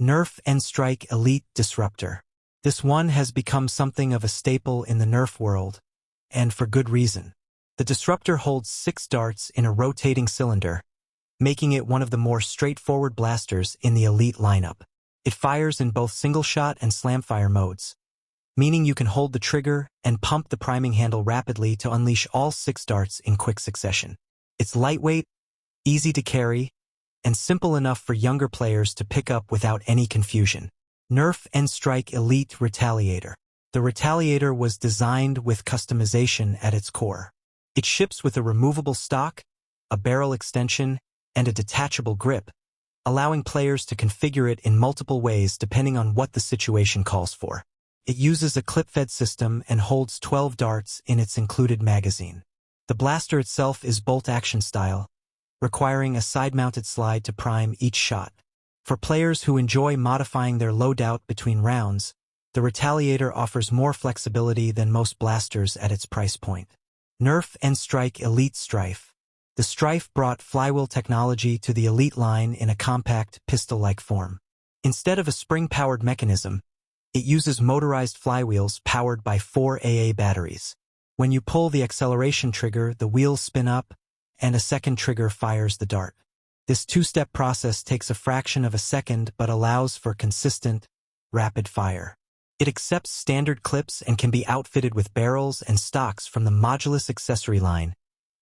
Nerf and Strike Elite Disruptor. This one has become something of a staple in the Nerf world, and for good reason. The Disruptor holds 6 darts in a rotating cylinder, making it one of the more straightforward blasters in the Elite lineup. It fires in both single-shot and slam-fire modes, meaning you can hold the trigger and pump the priming handle rapidly to unleash all 6 darts in quick succession. It's lightweight, easy to carry, and simple enough for younger players to pick up without any confusion. Nerf and Strike Elite Retaliator. The Retaliator was designed with customization at its core. It ships with a removable stock, a barrel extension, and a detachable grip, allowing players to configure it in multiple ways depending on what the situation calls for. It uses a clip-fed system and holds 12 darts in its included magazine. The blaster itself is bolt-action style, requiring a side-mounted slide to prime each shot. For players who enjoy modifying their loadout between rounds, the Retaliator offers more flexibility than most blasters at its price point. Nerf and Strike Elite Strife. The Strife brought flywheel technology to the Elite line in a compact, pistol-like form. Instead of a spring-powered mechanism, it uses motorized flywheels powered by 4 AA batteries. When you pull the acceleration trigger, the wheels spin up, and a second trigger fires the dart. This 2-step process takes a fraction of a second but allows for consistent, rapid fire. It accepts standard clips and can be outfitted with barrels and stocks from the Modulus accessory line,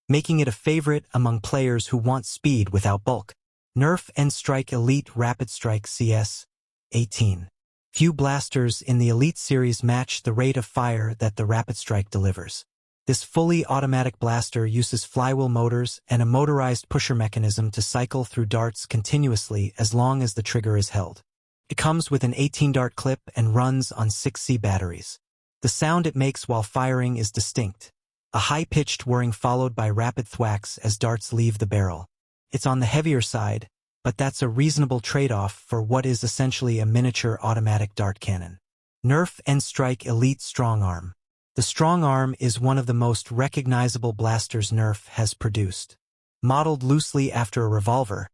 making it a favorite among players who want speed without bulk. Nerf and Strike Elite Rapid Strike CS 18. Few blasters in the Elite series match the rate of fire that the Rapid Strike delivers. This fully automatic blaster uses flywheel motors and a motorized pusher mechanism to cycle through darts continuously as long as the trigger is held. It comes with an 18-dart clip and runs on 6C batteries. The sound it makes while firing is distinct, a high-pitched whirring followed by rapid thwacks as darts leave the barrel. It's on the heavier side, but that's a reasonable trade-off for what is essentially a miniature automatic dart cannon. Nerf and Strike Elite Strong Arm. The Strong Arm is one of the most recognizable blasters Nerf has produced. Modeled loosely after a revolver,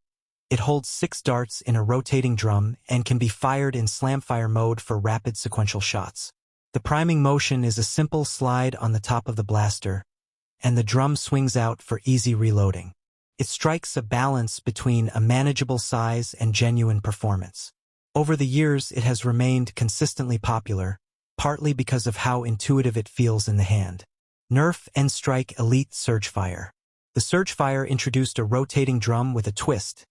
it holds 6 darts in a rotating drum and can be fired in slam-fire mode for rapid sequential shots. The priming motion is a simple slide on the top of the blaster, and the drum swings out for easy reloading. It strikes a balance between a manageable size and genuine performance. Over the years, it has remained consistently popular, partly because of how intuitive it feels in the hand. Nerf and Strike Elite Surgefire. The Surgefire introduced a rotating drum with a twist.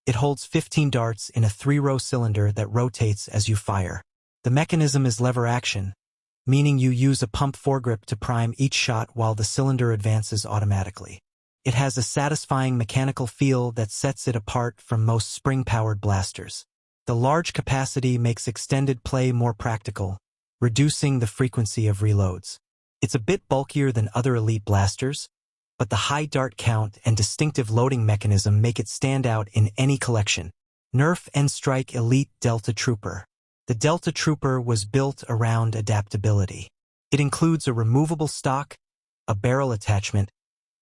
It holds 15 darts in a 3-row cylinder that rotates as you fire. The mechanism is lever action, meaning you use a pump foregrip to prime each shot while the cylinder advances automatically. It has a satisfying mechanical feel that sets it apart from most spring-powered blasters. The large capacity makes extended play more practical, reducing the frequency of reloads. It's a bit bulkier than other Elite blasters, but the high dart count and distinctive loading mechanism make it stand out in any collection. Nerf and Strike Elite Delta Trooper. The Delta Trooper was built around adaptability. It includes a removable stock, a barrel attachment,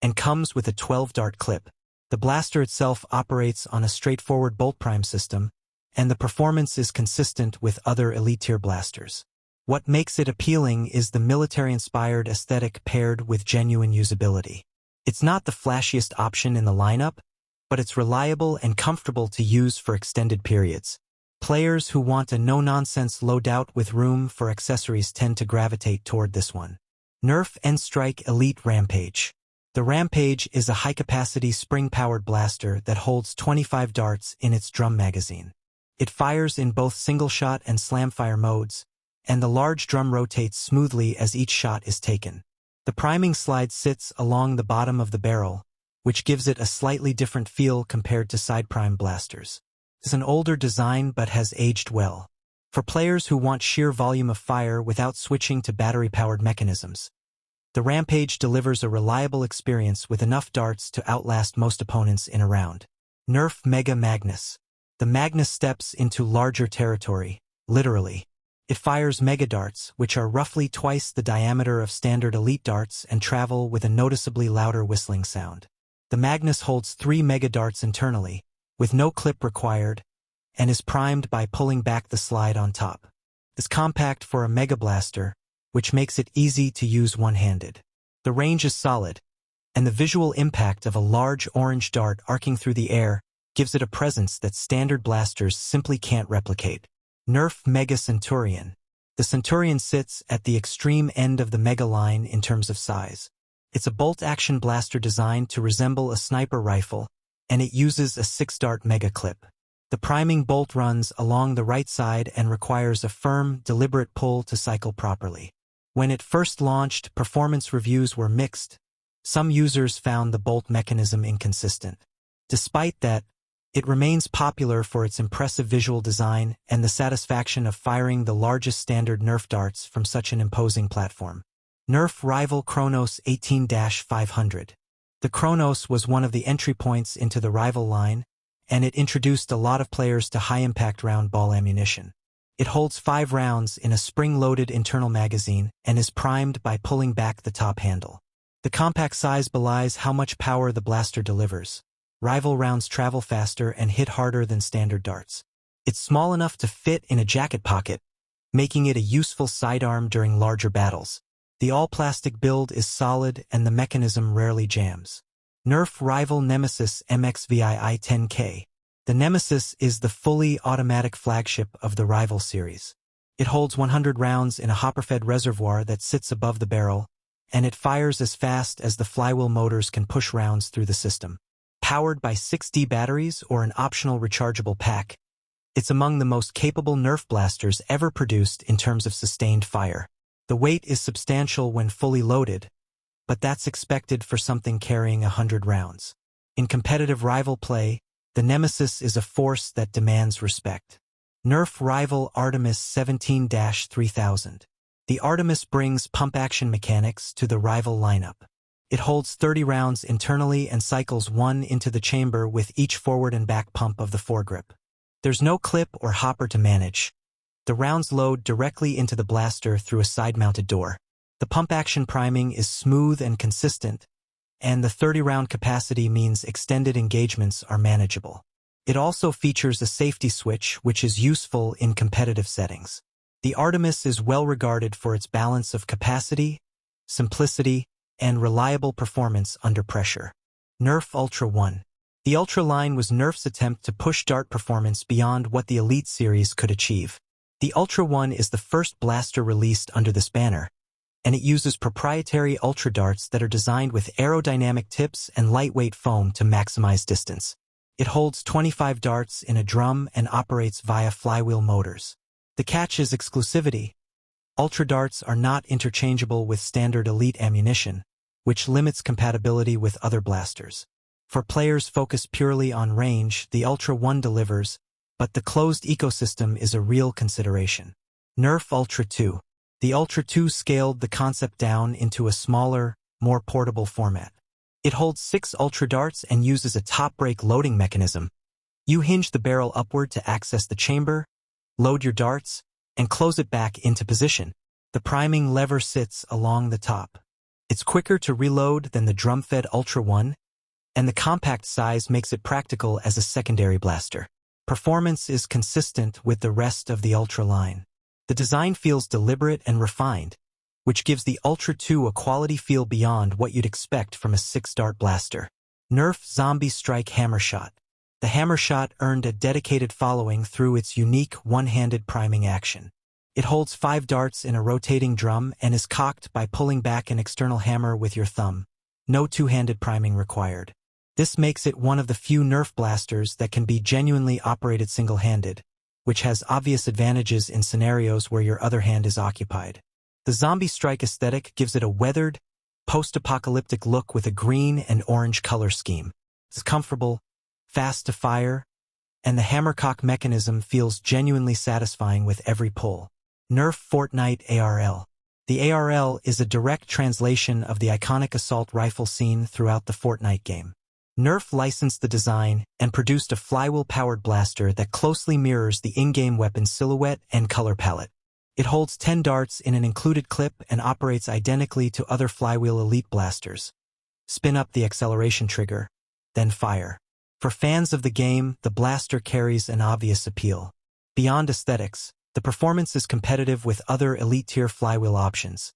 and comes with a 12-dart clip. The blaster itself operates on a straightforward bolt prime system, and the performance is consistent with other Elite-tier blasters. What makes it appealing is the military-inspired aesthetic paired with genuine usability. It's not the flashiest option in the lineup, but it's reliable and comfortable to use for extended periods. Players who want a no-nonsense loadout with room for accessories tend to gravitate toward this one. Nerf and Strike Elite Rampage. The Rampage is a high-capacity spring-powered blaster that holds 25 darts in its drum magazine. It fires in both single-shot and slam-fire modes, and the large drum rotates smoothly as each shot is taken. The priming slide sits along the bottom of the barrel, which gives it a slightly different feel compared to side-prime blasters. It's an older design but has aged well. For players who want sheer volume of fire without switching to battery-powered mechanisms, the Rampage delivers a reliable experience with enough darts to outlast most opponents in a round. Nerf Mega Magnus. The Magnus steps into larger territory, literally. It fires mega darts, which are roughly twice the diameter of standard Elite darts and travel with a noticeably louder whistling sound. The Magnus holds 3 mega darts internally, with no clip required, and is primed by pulling back the slide on top. It's compact for a Mega Blaster, which makes it easy to use one-handed. The range is solid, and the visual impact of a large orange dart arcing through the air gives it a presence that standard blasters simply can't replicate. Nerf Mega Centurion. The Centurion sits at the extreme end of the Mega line in terms of size. It's a bolt-action blaster designed to resemble a sniper rifle, and it uses a 6-dart Mega clip. The priming bolt runs along the right side and requires a firm, deliberate pull to cycle properly. When it first launched, performance reviews were mixed. Some users found the bolt mechanism inconsistent. Despite that, it remains popular for its impressive visual design and the satisfaction of firing the largest standard Nerf darts from such an imposing platform. Nerf Rival Kronos 18-500. The Kronos was one of the entry points into the Rival line, and it introduced a lot of players to high-impact round ball ammunition. It holds 5 rounds in a spring-loaded internal magazine and is primed by pulling back the top handle. The compact size belies how much power the blaster delivers. Rival rounds travel faster and hit harder than standard darts. It's small enough to fit in a jacket pocket, making it a useful sidearm during larger battles. The all-plastic build is solid and the mechanism rarely jams. Nerf Rival Nemesis MXVII-10K. The Nemesis is the fully automatic flagship of the Rival series. It holds 100 rounds in a hopper-fed reservoir that sits above the barrel, and it fires as fast as the flywheel motors can push rounds through the system. Powered by 6D batteries or an optional rechargeable pack, it's among the most capable Nerf blasters ever produced in terms of sustained fire. The weight is substantial when fully loaded, but that's expected for something carrying 100 rounds. In competitive Rival play, the Nemesis is a force that demands respect. Nerf Rival Artemis 17-3000. The Artemis brings pump-action mechanics to the Rival lineup. It holds 30 rounds internally and cycles 1 into the chamber with each forward and back pump of the foregrip. There's no clip or hopper to manage. The rounds load directly into the blaster through a side-mounted door. The pump-action priming is smooth and consistent, and the 30-round capacity means extended engagements are manageable. It also features a safety switch, which is useful in competitive settings. The Artemis is well regarded for its balance of capacity, simplicity, and reliable performance under pressure. Nerf Ultra 1. The Ultra line was Nerf's attempt to push dart performance beyond what the Elite series could achieve. The Ultra 1 is the first blaster released under this banner, and it uses proprietary Ultra darts that are designed with aerodynamic tips and lightweight foam to maximize distance. It holds 25 darts in a drum and operates via flywheel motors. The catch is exclusivity. Ultra darts are not interchangeable with standard Elite ammunition, which limits compatibility with other blasters. For players focused purely on range, the Ultra 1 delivers, but the closed ecosystem is a real consideration. Nerf Ultra 2. The Ultra 2 scaled the concept down into a smaller, more portable format. It holds 6 Ultra darts and uses a top-break loading mechanism. You hinge the barrel upward to access the chamber, load your darts, and close it back into position. The priming lever sits along the top. It's quicker to reload than the drum-fed Ultra 1, and the compact size makes it practical as a secondary blaster. Performance is consistent with the rest of the Ultra line. The design feels deliberate and refined, which gives the Ultra 2 a quality feel beyond what you'd expect from a 6-dart blaster. Nerf Zombie Strike Hammershot. The Hammershot earned a dedicated following through its unique one-handed priming action. It holds 5 darts in a rotating drum and is cocked by pulling back an external hammer with your thumb. No two-handed priming required. This makes it one of the few Nerf blasters that can be genuinely operated single-handed, which has obvious advantages in scenarios where your other hand is occupied. The Zombie Strike aesthetic gives it a weathered, post-apocalyptic look with a green and orange color scheme. It's comfortable, fast to fire, and the hammercock mechanism feels genuinely satisfying with every pull. Nerf Fortnite ARL. The ARL is a direct translation of the iconic assault rifle scene throughout the Fortnite game. Nerf licensed the design and produced a flywheel-powered blaster that closely mirrors the in-game weapon silhouette and color palette. It holds 10 darts in an included clip and operates identically to other flywheel Elite blasters. Spin up the acceleration trigger, then fire. For fans of the game, the blaster carries an obvious appeal. Beyond aesthetics, the performance is competitive with other elite-tier flywheel options,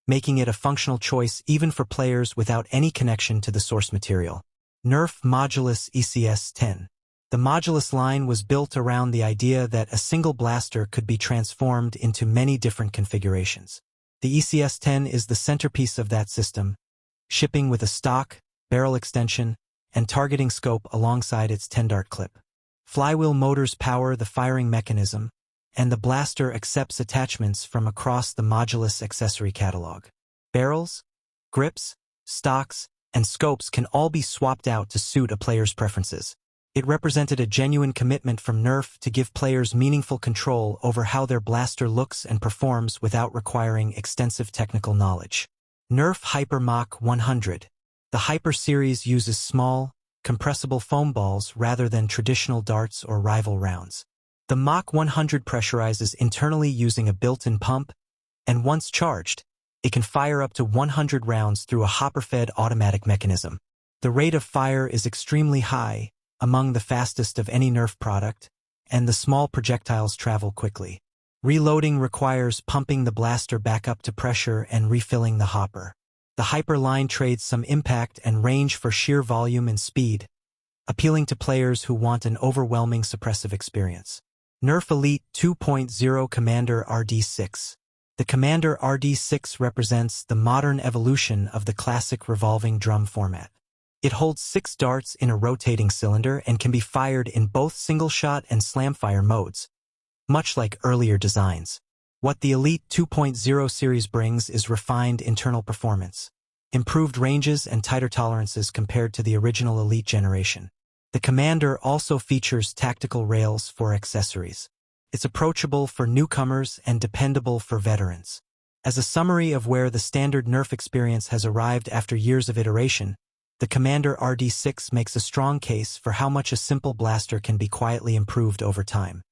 making it a functional choice even for players without any connection to the source material. Nerf Modulus ECS-10. The Modulus line was built around the idea that a single blaster could be transformed into many different configurations. The ECS-10 is the centerpiece of that system, shipping with a stock, barrel extension, and targeting scope alongside its 10-dart clip. Flywheel motors power the firing mechanism, and the blaster accepts attachments from across the Modulus accessory catalog. Barrels, grips, stocks, and scopes can all be swapped out to suit a player's preferences. It represented a genuine commitment from Nerf to give players meaningful control over how their blaster looks and performs without requiring extensive technical knowledge. Nerf Hyper Mach 100. The Hyper series uses small, compressible foam balls rather than traditional darts or rival rounds. The Mach 100 pressurizes internally using a built-in pump, and once charged, it can fire up to 100 rounds through a hopper-fed automatic mechanism. The rate of fire is extremely high, among the fastest of any Nerf product, and the small projectiles travel quickly. Reloading requires pumping the blaster back up to pressure and refilling the hopper. The Hyper line trades some impact and range for sheer volume and speed, appealing to players who want an overwhelming suppressive experience. Nerf Elite 2.0 Commander RD6. The Commander RD6 represents the modern evolution of the classic revolving drum format. It holds 6 darts in a rotating cylinder and can be fired in both single-shot and slam-fire modes, much like earlier designs. What the Elite 2.0 series brings is refined internal performance, improved ranges and tighter tolerances compared to the original Elite generation. The Commander also features tactical rails for accessories. It's approachable for newcomers and dependable for veterans. As a summary of where the standard Nerf experience has arrived after years of iteration, the Commander RD6 makes a strong case for how much a simple blaster can be quietly improved over time.